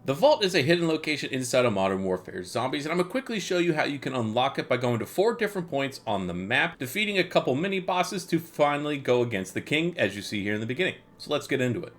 The vault is a hidden location inside of Modern Warfare Zombies, and I'm going to quickly show you how you can unlock it by going to 4 different points on the map, defeating a couple mini bosses to finally go against the king, as you see here in the beginning. So let's get into it.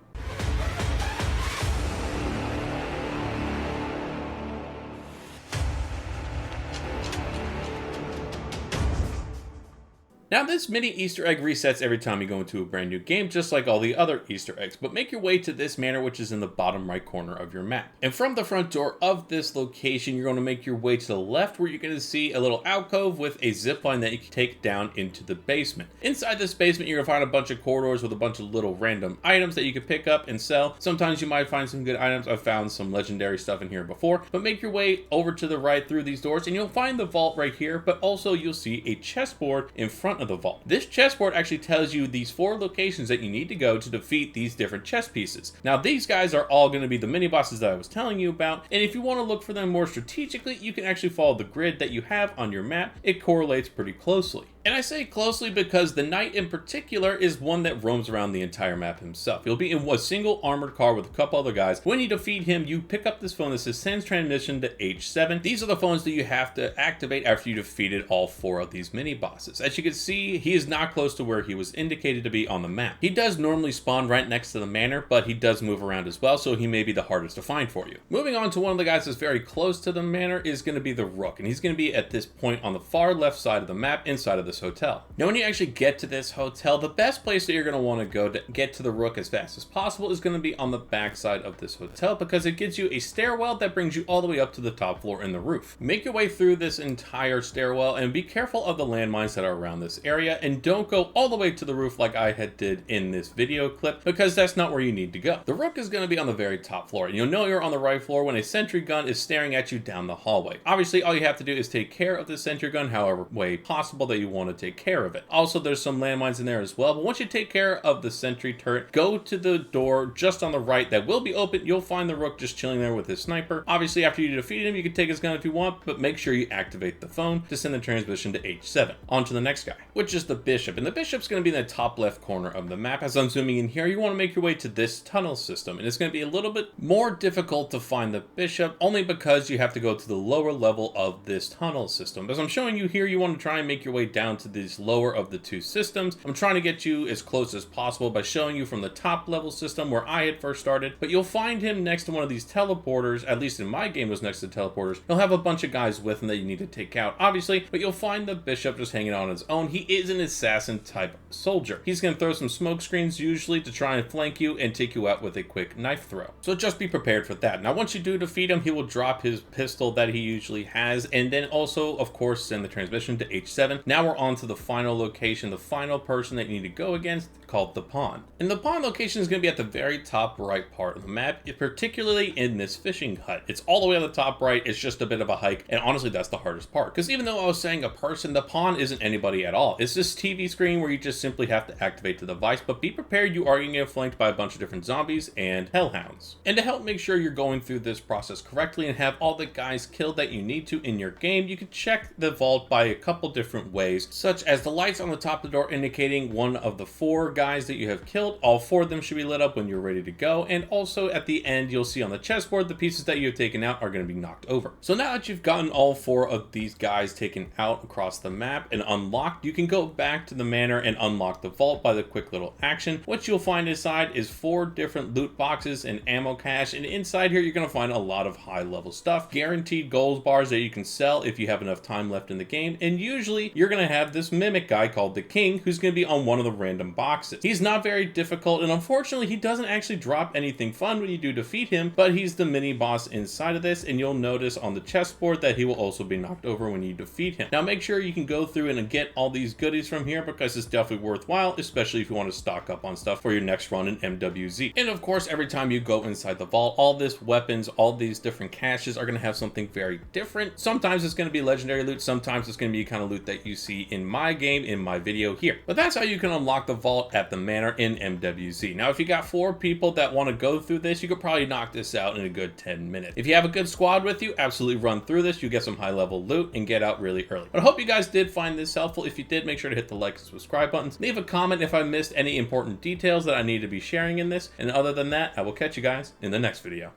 Now this mini Easter egg resets every time you go into a brand new game, just like all the other Easter eggs, but make your way to this manor, which is in the bottom right corner of your map. And from the front door of this location, you're going to make your way to the left, where you're going to see a little alcove with a zip line that you can take down into the basement. Inside this basement, you're going to find a bunch of corridors with a bunch of little random items that you can pick up and sell. Sometimes you might find some good items. I've found some legendary stuff in here before, but make your way over to the right through these doors and you'll find the vault right here, but also you'll see a chessboard in front of the vault. This chessboard actually tells you these 4 locations that you need to go to defeat these different chess pieces. Now these guys are all going to be the mini bosses that I was telling you about, and if you want to look for them more strategically, you can actually follow the grid that you have on your map. It correlates pretty closely. And I say closely because the knight in particular is one that roams around the entire map himself. He'll be in a single armored car with a couple other guys. When you defeat him, you pick up this phone that says sends transmission to H7. These are the phones that you have to activate after you defeated all 4 of these mini bosses. As you can see, he is not close to where he was indicated to be on the map. He does normally spawn right next to the manor, but he does move around as well, so he may be the hardest to find for you. Moving on to one of the guys that's very close to the manor is going to be the Rook, and he's going to be at this point on the far left side of the map inside of this hotel. Now when you actually get to this hotel, the best place that you're going to want to go to get to the Rook as fast as possible is going to be on the back side of this hotel, because it gives you a stairwell that brings you all the way up to the top floor in the roof. Make your way through this entire stairwell and be careful of the landmines that are around this area, and don't go all the way to the roof like I did in this video clip, because that's not where you need to go. The Rook is going to be on the very top floor, and you'll know you're on the right floor when a sentry gun is staring at you down the hallway. Obviously all you have to do is take care of the sentry gun however way possible that you want to take care of it. Also, there's some landmines in there as well, but once you take care of the sentry turret, go to the door just on the right that will be open. You'll find the Rook just chilling there with his sniper. Obviously, after you defeat him, you can take his gun if you want, but make sure you activate the phone to send the transmission to H7. On to the next guy, which is the Bishop, and the Bishop's going to be in the top left corner of the map. As I'm zooming in here, you want to make your way to this tunnel system, and it's going to be a little bit more difficult to find the Bishop, only because you have to go to the lower level of this tunnel system. As I'm showing you here, you want to try and make your way down to this lower of the 2 systems. I'm trying to get you as close as possible by showing you from the top level system where I had first started, but you'll find him next to one of these teleporters. At least in my game was next to teleporters. He'll have a bunch of guys with him that you need to take out, obviously, but you'll find the Bishop just hanging out on his own. He is an assassin type soldier. He's going to throw some smoke screens usually to try and flank you and take you out with a quick knife throw. So just be prepared for that. Now once you do defeat him, he will drop his pistol that he usually has, and then also of course send the transmission to H7. Now we're on to the final location, the final person that you need to go against, called the Pawn. And the Pawn location is going to be at the very top right part of the map, particularly in this fishing hut. It's all the way on the top right. It's just a bit of a hike, and honestly that's the hardest part, because even though I was saying a person, the Pawn isn't anybody at all. It's this TV screen where you just simply have to activate the device, but be prepared, you are going to get flanked by a bunch of different zombies and hellhounds. And to help make sure you're going through this process correctly and have all the guys killed that you need to in your game, you can check the vault by a couple different ways, such as the lights on the top of the door indicating one of the 4 guys that you have killed. All 4 of them should be lit up when you're ready to go, and also at the end you'll see on the chessboard the pieces that you have taken out are going to be knocked over. So now that you've gotten all 4 of these guys taken out across the map and unlocked, you can go back to the manor and unlock the vault by the quick little action. What you'll find inside is 4 different loot boxes and ammo cache, and inside here you're going to find a lot of high level stuff, guaranteed gold bars that you can sell if you have enough time left in the game, and usually you're going to have this mimic guy called the King who's going to be on one of the random boxes. He's not very difficult, and unfortunately he doesn't actually drop anything fun when you do defeat him, but he's the mini boss inside of this, and you'll notice on the chessboard that he will also be knocked over when you defeat him. Now make sure you can go through and get all these goodies from here, because it's definitely worthwhile, especially if you want to stock up on stuff for your next run in MWZ. And of course every time you go inside the vault, all these weapons, all these different caches are going to have something very different. Sometimes it's going to be legendary loot, sometimes it's going to be kind of loot that you see in my game, in my video here. But that's how you can unlock the vault at the manor in MWZ. Now if you got 4 people that want to go through this, you could probably knock this out in a good 10 minutes. If you have a good squad with you, absolutely run through this. You get some high level loot and get out really early. But I hope you guys did find this helpful. If you did, make sure to hit the like and subscribe buttons. Leave a comment if I missed any important details that I need to be sharing in this. And other than that, I will catch you guys in the next video.